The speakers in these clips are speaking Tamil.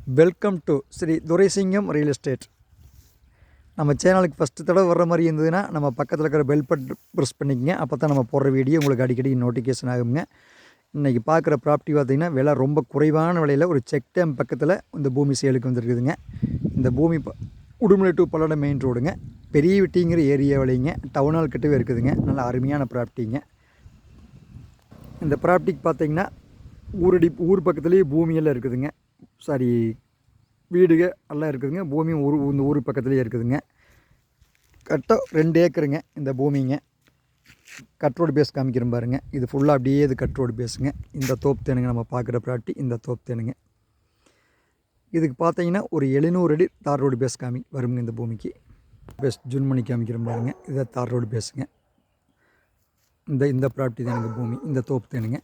Welcome to Sri Duraisingam real estate. நம்ம சேனலுக்கு ஃபஸ்ட்டு தடவை வர்ற மாதிரி இருந்ததுன்னா நம்ம பக்கத்தில் இருக்கிற பெல் பட்டன் ப்ரெஸ் பண்ணிக்கங்க. அப்போ தான் நம்ம போடுற வீடியோ உங்களுக்கு அடிக்கடி நோட்டிஃபிகேஷன் ஆகுங்க. இன்றைக்கி பார்க்குற ப்ராப்பர்ட்டி பார்த்திங்கன்னா விலை ரொம்ப குறைவான விலையில் ஒரு செக் டேம் பக்கத்தில் இந்த பூமி சேலுக்கு வந்துருக்குதுங்க. இந்த பூமி உடுமலை டு பல்லடம் மெயின் ரோடுங்க. பெரிய வெட்டிங்கிற ஏரியா விலைங்க, டவுனால் கிட்டவே இருக்குதுங்க. நல்ல அருமையான ப்ராப்பர்ட்டிங்க. இந்த ப்ராப்பர்ட்டிக்கு பார்த்திங்கன்னா ஊர் பக்கத்துலேயே பூமியெல்லாம் இருக்குதுங்க. வீடுக எல்லாம் இருக்குதுங்க. பூமி இந்த ஊர் பக்கத்துலேயே இருக்குதுங்க. கரெக்டாக 2 ஏக்கருங்க இந்த பூமிங்க. கட் ரோடு பேஸ் காமிக்கிறேன் பாருங்கள். இது ஃபுல்லாக அப்படியே இது கட் ரோடு பேஸுங்க. இந்த தோப்பு தேனுங்க நம்ம பார்க்குற ப்ராப்பர்ட்டி. இந்த தோப்பு தேனுங்க இதுக்கு பார்த்தீங்கன்னா ஒரு 700 அடி தார் ரோடு பேஸ் வருங்க. இந்த பூமிக்கு பேஸ் ஜூன் பண்ணி காமிக்கிறேன் பாருங்கள். இதை தார் ரோடு பேஸுங்க. இந்த ப்ராப்பர்ட்டி தானுங்க பூமி. இந்த தோப்பு தேனுங்க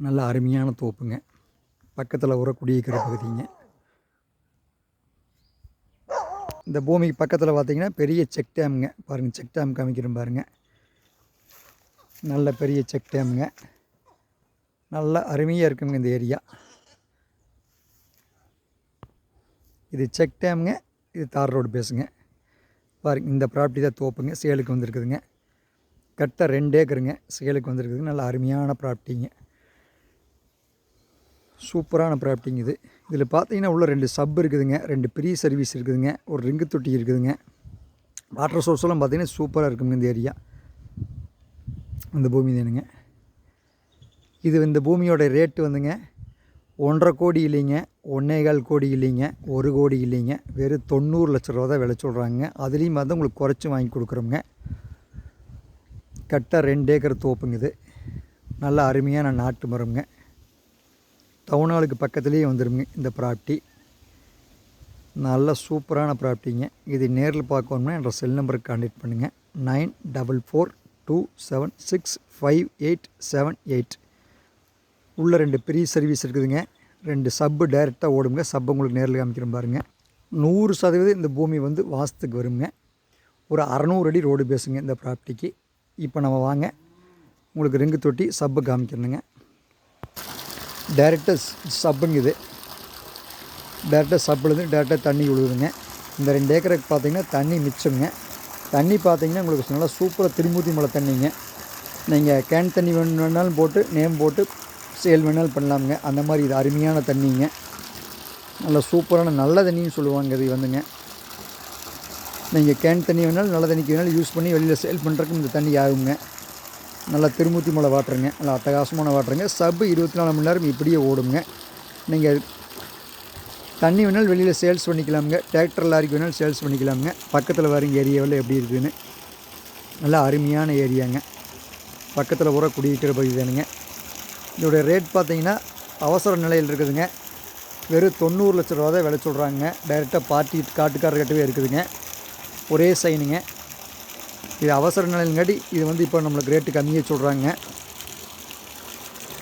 நல்ல அருமையான தோப்புங்க. பக்கத்தில் ஒரு குடியிருக்கிற பகுதிங்க. இந்த பூமிக்கு பக்கத்தில் பார்த்திங்கன்னா பெரிய செக் டேமுங்க. பாருங்கள், செக் டேம் காமிக்கிறேன் பாருங்கள். நல்ல பெரிய செக் டேமுங்க. நல்ல அருமையாக இருக்குங்க இந்த ஏரியா. இது செக் டேமுங்க. இது தார் ரோடு பேசுங்க. பாருங்கள், இந்த ப்ராப்பர்ட்டி தான் தோப்புங்க. சேலுக்கு வந்திருக்குதுங்க. கரெக்டாக 2 ஏக்கருங்க சேலுக்கு வந்திருக்குதுங்க. நல்ல அருமையான ப்ராப்பர்ட்டிங்க. சூப்பரான ப்ராப்பர்ட்டிங்க இது. இதில் பார்த்தீங்கன்னா உள்ள 2 சப் இருக்குதுங்க. 2 பெரிய சர்வீஸ் இருக்குதுங்க. ஒரு ரிங்கு தொட்டி இருக்குதுங்க. வாட்டர் சோர்ஸ்லாம் பார்த்திங்கன்னா சூப்பராக இருக்குங்க இந்த ஏரியா. இந்த பூமி தானுங்க இது. இந்த பூமியோட ரேட்டு வந்துங்க 1.5 கோடி இல்லைங்க, 1.25 கோடி இல்லைங்க, 1 கோடி இல்லைங்க. வெறும் 90 லட்ச ரூபா தான் விலை சொல்கிறாங்க. அதுலேயும் வந்து உங்களுக்கு குறைச்சி வாங்கி கொடுக்குறோங்க. கரெக்டாக 2 ஏக்கர் தோப்புங்க இது. நல்ல அருமையான நாட்டு மரம்ங்க. டவுனாலுக்கு பக்கத்துலேயே வந்துடுங்க இந்த ப்ராப்பர்ட்டி. நல்ல சூப்பரான ப்ராப்பர்ட்டிங்க. இது நேரில் பார்க்கணும்னா என்ற செல் நம்பருக்கு கான்டாக்ட் பண்ணுங்கள். 9442765878. உள்ள 2 பெரிய சர்வீஸ் இருக்குதுங்க. 2 சப்பு டைரெக்டாக ஓடுங்க. சப்பு உங்களுக்கு நேரில் காமிக்கிறேன் பாருங்கள். 100% இந்த பூமி வந்து வாஸ்துக்கு வருங்க. ஒரு 600 அடி ரோடு பேசுங்க இந்த ப்ராப்பர்ட்டிக்கு. இப்போ நம்ம வாங்க உங்களுக்கு ரிங்கு தொட்டி சப்பு காமிக்கிறேனுங்க. டைரெக்டாக சப்புங்க இது. டைரெக்டாக சப்புலேருந்து டைரெக்டாக தண்ணி விழுகுதுங்க. இந்த 2 ஏக்கருக்கு பார்த்திங்கன்னா தண்ணி மிச்சங்க. தண்ணி பார்த்திங்கன்னா உங்களுக்கு நல்லா சூப்பராக திருமூர்த்தி மலை தண்ணிங்க. நீங்கள் கேன் தண்ணி வேணாலும் போட்டு நேம் போட்டு சேல் வேணாலும் பண்ணலாமுங்க. அந்த மாதிரி இது அருமையான தண்ணிங்க. நல்லா சூப்பரான நல்ல தண்ணின்னு சொல்லுவாங்க இது வந்துங்க. நீங்கள் கேன் தண்ணி வேணாலும் நல்ல தண்ணிக்கு வேணாலும் யூஸ் பண்ணி வெளியில் சேல் பண்ணுறதுக்கு இந்த தண்ணி ஆகுங்க. நல்லா திருமூர்த்தி மலை வாட்டருங்க. நல்லா அட்டகாசமான வாட்டருங்க. சப்பு 24 மணி நேரம் இப்படியே ஓடுங்க. நீங்கள் தண்ணி வேணாலும் வெளியில் சேல்ஸ் பண்ணிக்கலாமுங்க. டிராக்டர் லாரிக்கு வேணாலும் சேல்ஸ் பண்ணிக்கலாமுங்க. பக்கத்தில் வரங்க ஏரியாவில் எப்படி இருக்குதுன்னு நல்லா அருமையான ஏரியாங்க. பக்கத்தில் பூரா குடியிருக்கிற பகுதி தானுங்க. இதோடைய ரேட் பார்த்திங்கன்னா அவசர நிலையில் இருக்குதுங்க. வெறும் 90 லட்ச ரூபா தான் விலை சொல்கிறாங்க. டைரெக்டாக காட்டுக்காரர்கிட்டவே இருக்குதுங்க. ஒரே சைனுங்க. இது அவசர நிலையிலங்காட்டி இது வந்து இப்போ நம்மளுக்கு ரேட்டு கம்மியாக சொல்கிறாங்க.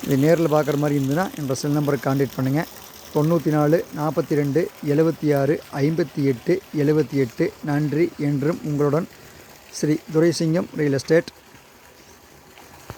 இது நேரில் பார்க்குற மாதிரி இருந்ததுன்னா என்ற செல் நம்பருக்கு கான்டாக்ட் பண்ணுங்கள். 94 42 76 58 78. நன்றி. என்றும் உங்களுடன் ஸ்ரீ துரைசிங்கம் ரியல் எஸ்டேட்.